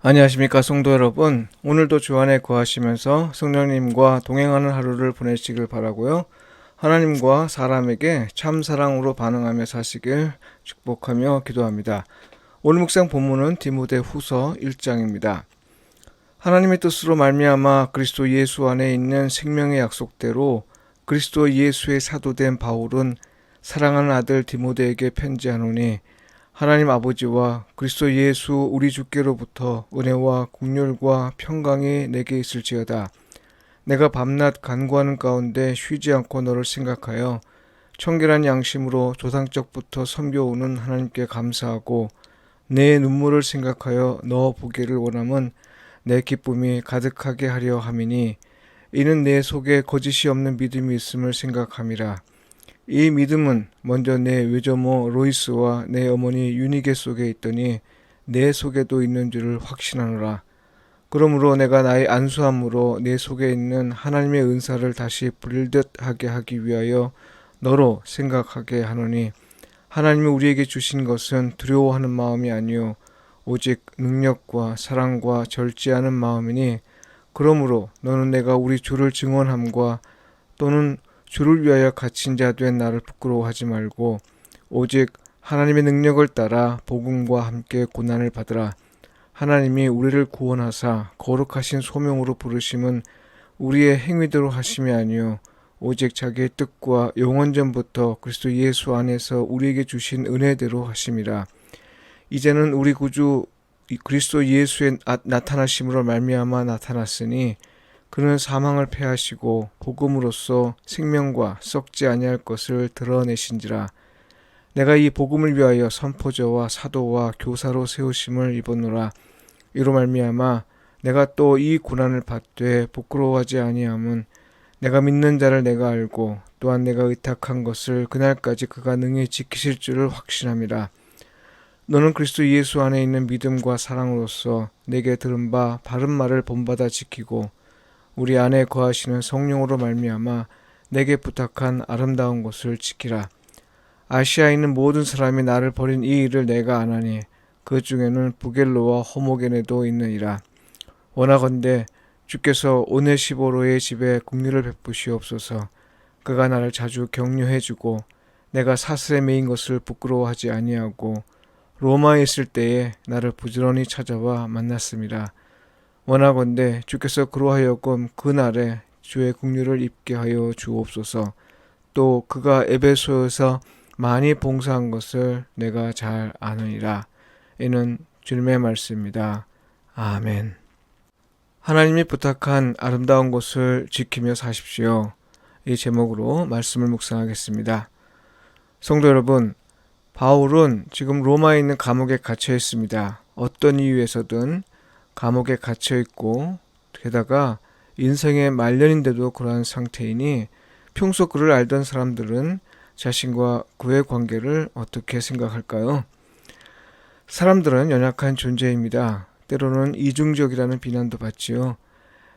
안녕하십니까 성도 여러분. 오늘도 주 안에 거하시면서 성령님과 동행하는 하루를 보내시길 바라고요. 하나님과 사람에게 참 사랑으로 반응하며 사시길 축복하며 기도합니다. 오늘 묵상 본문은 디모데후서 1장입니다. 하나님의 뜻으로 말미암아 그리스도 예수 안에 있는 생명의 약속대로 그리스도 예수의 사도된 바울은 사랑하는 아들 디모데에게 편지하노니 하나님 아버지와 그리스도 예수 우리 주께로부터 은혜와 긍휼과 평강이 내게 있을지어다. 내가 밤낮 간구하는 가운데 쉬지 않고 너를 생각하여 청결한 양심으로 조상적부터 섬겨오는 하나님께 감사하고 내 눈물을 생각하여 너 보기를 원함은 내 기쁨이 가득하게 하려 함이니 이는 내 속에 거짓이 없는 믿음이 있음을 생각함이라. 이 믿음은 먼저 내 외조모 로이스와 내 어머니 유니게 속에 있더니 내 속에도 있는 줄을 확신하노라. 그러므로 내가 나의 안수함으로 내 속에 있는 하나님의 은사를 다시 부릴 듯 하게 하기 위하여 너로 생각하게 하노니 하나님이 우리에게 주신 것은 두려워하는 마음이 아니요 오직 능력과 사랑과 절제하는 마음이니 그러므로 너는 내가 우리 주를 증언함과 또는 주를 위하여 갇힌 자 된 나를 부끄러워하지 말고 오직 하나님의 능력을 따라 복음과 함께 고난을 받으라. 하나님이 우리를 구원하사 거룩하신 소명으로 부르심은 우리의 행위대로 하심이 아니요 오직 자기의 뜻과 영원전부터 그리스도 예수 안에서 우리에게 주신 은혜대로 하심이라. 이제는 우리 구주 그리스도 예수의 나타나심으로 말미암아 나타났으니 그는 사망을 패하시고 복음으로써 생명과 썩지 아니할 것을 드러내신지라. 내가 이 복음을 위하여 선포자와 사도와 교사로 세우심을 입었노라. 이로 말미암아 내가 또 이 고난을 받되 부끄러워하지 아니함은 내가 믿는 자를 내가 알고 또한 내가 의탁한 것을 그날까지 그가 능히 지키실 줄을 확신함이라. 너는 그리스도 예수 안에 있는 믿음과 사랑으로서 내게 들은 바 바른 말을 본받아 지키고 우리 안에 거하시는 성령으로 말미암아 내게 부탁한 아름다운 것을 지키라. 아시아에 있는 모든 사람이 나를 버린 이 일을 내가 아나니 그 중에는 부겔로와 호모게네도 있느니라. 원하건대 주께서 오네시보로의 집에 긍휼을 베푸시옵소서. 그가 나를 자주 격려해주고 내가 사슬에 매인 것을 부끄러워하지 아니하고 로마에 있을 때에 나를 부지런히 찾아와 만났습니다. 원하건대 주께서 그로하여금 그날에 주의 긍휼을 입게 하여 주옵소서. 또 그가 에베소에서 많이 봉사한 것을 내가 잘 아느니라. 이는 주님의 말씀입니다. 아멘. 하나님이 부탁한 아름다운 것을 지키며 사십시오. 이 제목으로 말씀을 묵상하겠습니다. 성도 여러분, 바울은 지금 로마에 있는 감옥에 갇혀 있습니다. 어떤 이유에서든 감옥에 갇혀 있고 게다가 인생의 말년인데도 그러한 상태이니 평소 그를 알던 사람들은 자신과 그의 관계를 어떻게 생각할까요? 사람들은 연약한 존재입니다. 때로는 이중적이라는 비난도 받지요.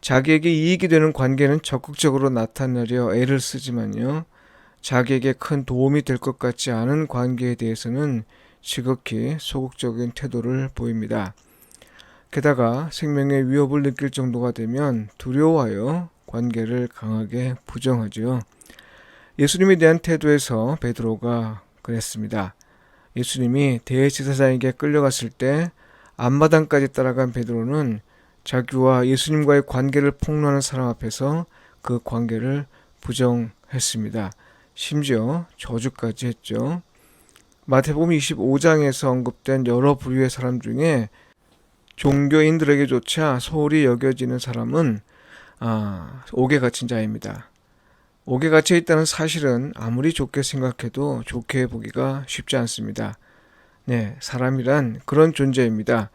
자기에게 이익이 되는 관계는 적극적으로 나타내려 애를 쓰지만요. 자기에게 큰 도움이 될 것 같지 않은 관계에 대해서는 지극히 소극적인 태도를 보입니다. 게다가 생명의 위협을 느낄 정도가 되면 두려워하여 관계를 강하게 부정하지요. 예수님에 대한 태도에서 베드로가 그랬습니다. 예수님이 대제사장에게 끌려갔을 때 앞마당까지 따라간 베드로는 자기와 예수님과의 관계를 폭로하는 사람 앞에서 그 관계를 부정했습니다. 심지어 저주까지 했죠. 마태복음 25장에서 언급된 여러 부류의 사람 중에 종교인들에게조차 소홀히 여겨지는 사람은 옥에 갇힌 자입니다. 옥에 갇혀 있다는 사실은 아무리 좋게 생각해도 좋게 보기가 쉽지 않습니다. 네, 사람이란 그런 존재입니다.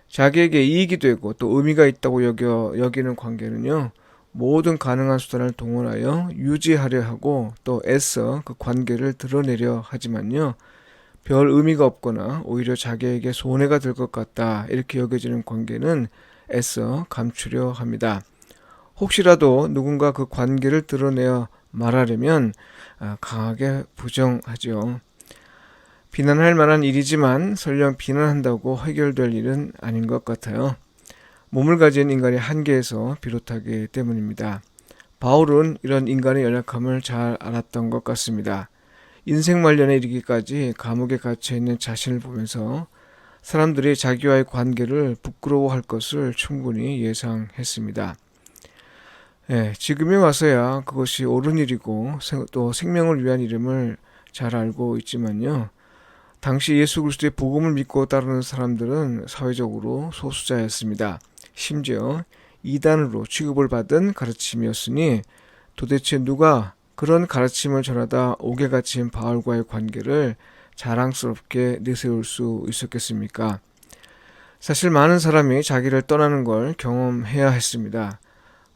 자기에게 이익이 되고 또 의미가 있다고 여기는 관계는요, 모든 가능한 수단을 동원하여 유지하려 하고 또 애써 그 관계를 드러내려 하지만요, 별 의미가 없거나 오히려 자기에게 손해가 될 것 같다 이렇게 여겨지는 관계는 애써 감추려 합니다. 혹시라도 누군가 그 관계를 드러내어 말하려면 강하게 부정하죠. 비난할 만한 일이지만 설령 비난한다고 해결될 일은 아닌 것 같아요. 몸을 가진 인간의 한계에서 비롯하기 때문입니다. 바울은 이런 인간의 연약함을 잘 알았던 것 같습니다. 인생 말년에 이르기까지 감옥에 갇혀 있는 자신을 보면서 사람들이 자기와의 관계를 부끄러워할 것을 충분히 예상했습니다. 지금에 와서야 그것이 옳은 일이고 또 생명을 위한 이름을 잘 알고 있지만요. 당시 예수 그리스도의 복음을 믿고 따르는 사람들은 사회적으로 소수자였습니다. 심지어 이단으로 취급을 받은 가르침이었으니 도대체 누가 그런 가르침을 전하다 옥에 갇힌 바울과의 관계를 자랑스럽게 내세울 수 있었겠습니까? 사실 많은 사람이 자기를 떠나는 걸 경험해야 했습니다.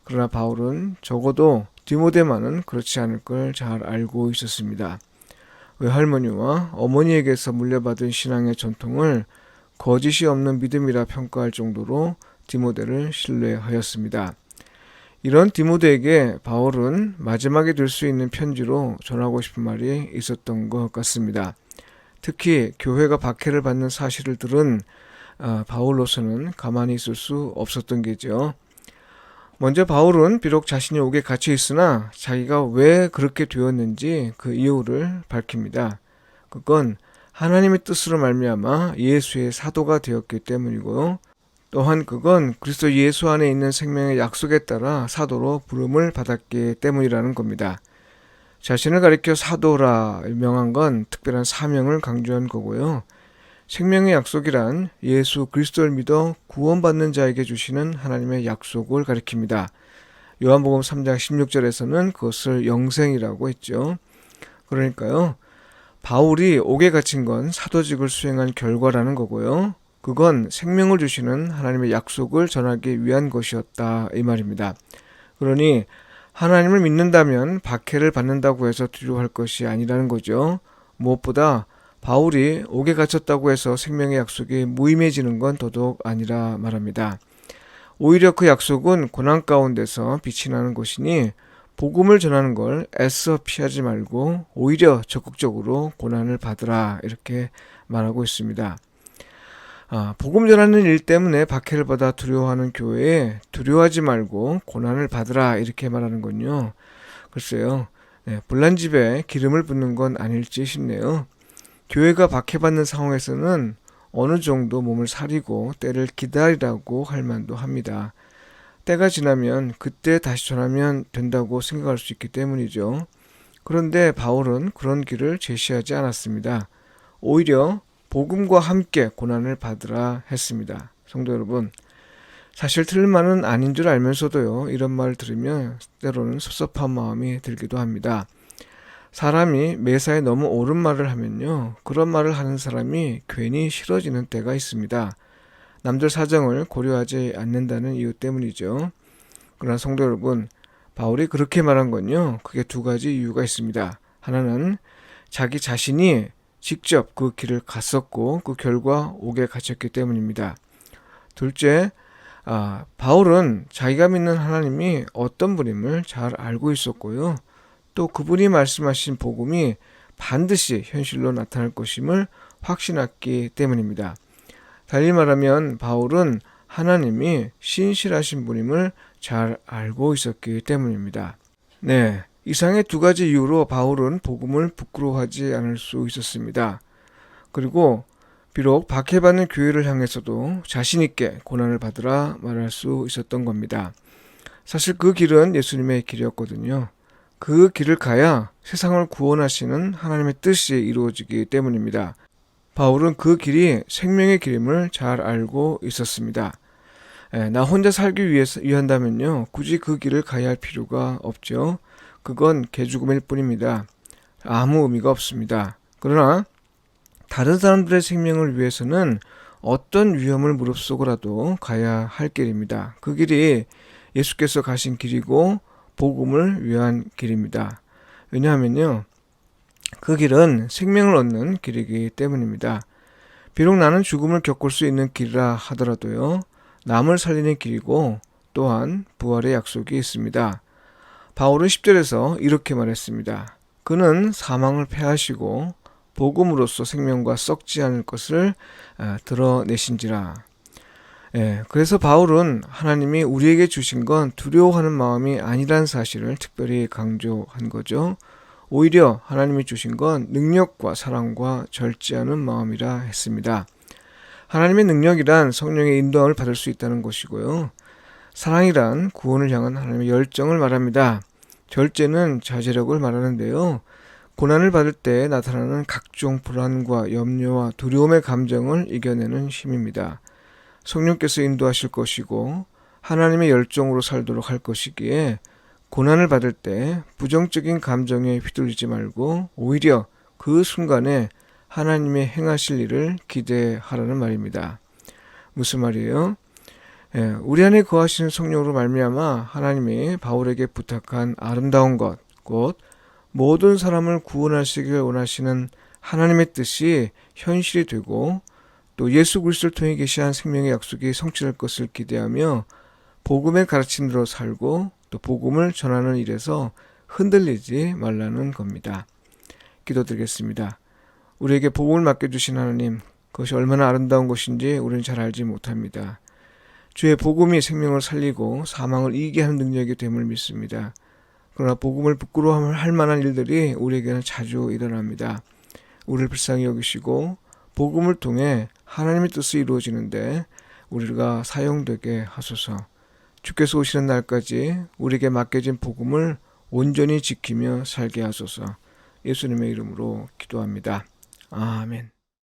그러나 바울은 적어도 디모데만은 그렇지 않을 걸 잘 알고 있었습니다. 외할머니와 어머니에게서 물려받은 신앙의 전통을 거짓이 없는 믿음이라 평가할 정도로 디모데를 신뢰하였습니다. 이런 디모데에게 바울은 마지막에 들 수 있는 편지로 전하고 싶은 말이 있었던 것 같습니다. 특히 교회가 박해를 받는 사실을 들은 바울로서는 가만히 있을 수 없었던 게죠. 먼저 바울은 비록 자신이 옥에 갇혀 있으나 자기가 왜 그렇게 되었는지 그 이유를 밝힙니다. 그건 하나님의 뜻으로 말미암아 예수의 사도가 되었기 때문이고요. 또한 그건 그리스도 예수 안에 있는 생명의 약속에 따라 사도로 부름을 받았기 때문이라는 겁니다. 자신을 가리켜 사도라 명한 건 특별한 사명을 강조한 거고요. 생명의 약속이란 예수 그리스도를 믿어 구원받는 자에게 주시는 하나님의 약속을 가리킵니다. 요한복음 3장 16절에서는 그것을 영생이라고 했죠. 그러니까요. 바울이 옥에 갇힌 건 사도직을 수행한 결과라는 거고요. 그건 생명을 주시는 하나님의 약속을 전하기 위한 것이었다 이 말입니다. 그러니 하나님을 믿는다면 박해를 받는다고 해서 두려워할 것이 아니라는 거죠. 무엇보다 바울이 옥에 갇혔다고 해서 생명의 약속이 무의미해지는 건 더더욱 아니라 말합니다. 오히려 그 약속은 고난 가운데서 빛이 나는 것이니 복음을 전하는 걸 애써 피하지 말고 오히려 적극적으로 고난을 받으라 이렇게 말하고 있습니다. 복음 전하는 일 때문에 박해를 받아 두려워하는 교회에 두려워하지 말고 고난을 받으라 이렇게 말하는 건요. 글쎄요. 불난 집에 기름을 붓는 건 아닐지 싶네요. 교회가 박해받는 상황에서는 어느 정도 몸을 사리고 때를 기다리라고 할 만도 합니다. 때가 지나면 그때 다시 전하면 된다고 생각할 수 있기 때문이죠. 그런데 바울은 그런 길을 제시하지 않았습니다. 오히려 복음과 함께 고난을 받으라 했습니다. 성도 여러분, 사실 틀린 말은 아닌 줄 알면서도요, 이런 말을 들으면 때로는 섭섭한 마음이 들기도 합니다. 사람이 매사에 너무 옳은 말을 하면요, 그런 말을 하는 사람이 괜히 싫어지는 때가 있습니다. 남들 사정을 고려하지 않는다는 이유 때문이죠. 그러나 성도 여러분, 바울이 그렇게 말한 건요, 크게 두 가지 이유가 있습니다. 하나는 자기 자신이 직접 그 길을 갔었고 그 결과 옥에 갇혔기 때문입니다. 둘째, 바울은 자기가 믿는 하나님이 어떤 분임을 잘 알고 있었고요. 또 그분이 말씀하신 복음이 반드시 현실로 나타날 것임을 확신했기 때문입니다. 달리 말하면 바울은 하나님이 신실하신 분임을 잘 알고 있었기 때문입니다. 이상의 두 가지 이유로 바울은 복음을 부끄러워하지 않을 수 있었습니다. 그리고 비록 박해받는 교회를 향해서도 자신있게 고난을 받으라 말할 수 있었던 겁니다. 사실 그 길은 예수님의 길이었거든요. 그 길을 가야 세상을 구원하시는 하나님의 뜻이 이루어지기 때문입니다. 바울은 그 길이 생명의 길임을 잘 알고 있었습니다. 나 혼자 살기 위한다면요, 굳이 그 길을 가야 할 필요가 없죠. 그건 개죽음일 뿐입니다. 아무 의미가 없습니다. 그러나 다른 사람들의 생명을 위해서는 어떤 위험을 무릅쓰고라도 가야 할 길입니다. 그 길이 예수께서 가신 길이고 복음을 위한 길입니다. 왜냐하면요, 그 길은 생명을 얻는 길이기 때문입니다. 비록 나는 죽음을 겪을 수 있는 길이라 하더라도요, 남을 살리는 길이고 또한 부활의 약속이 있습니다. 바울은 10절에서 이렇게 말했습니다. 그는 사망을 패하시고 복음으로써 생명과 썩지 않을 것을 드러내신지라. 그래서 바울은 하나님이 우리에게 주신 건 두려워하는 마음이 아니라는 사실을 특별히 강조한 거죠. 오히려 하나님이 주신 건 능력과 사랑과 절제하는 마음이라 했습니다. 하나님의 능력이란 성령의 인도함을 받을 수 있다는 것이고요. 사랑이란 구원을 향한 하나님의 열정을 말합니다. 절제는 자제력을 말하는데요. 고난을 받을 때 나타나는 각종 불안과 염려와 두려움의 감정을 이겨내는 힘입니다. 성령께서 인도하실 것이고 하나님의 열정으로 살도록 할 것이기에 고난을 받을 때 부정적인 감정에 휘둘리지 말고 오히려 그 순간에 하나님의 행하실 일을 기대하라는 말입니다. 무슨 말이에요? 우리 안에 거하시는 성령으로 말미암아 하나님이 바울에게 부탁한 아름다운 것, 곧 모든 사람을 구원하시길 원하시는 하나님의 뜻이 현실이 되고 또 예수 그리스도를 통해 계시한 생명의 약속이 성취될 것을 기대하며 복음의 가르침대로 살고 또 복음을 전하는 일에서 흔들리지 말라는 겁니다. 기도드리겠습니다. 우리에게 복음을 맡겨주신 하나님, 그것이 얼마나 아름다운 것인지 우리는 잘 알지 못합니다. 주의 복음이 생명을 살리고 사망을 이기게 하는 능력이 됨을 믿습니다. 그러나 복음을 부끄러워할 만한 일들이 우리에게는 자주 일어납니다. 우리를 불쌍히 여기시고 복음을 통해 하나님의 뜻이 이루어지는데 우리가 사용되게 하소서. 주께서 오시는 날까지 우리에게 맡겨진 복음을 온전히 지키며 살게 하소서. 예수님의 이름으로 기도합니다. 아멘.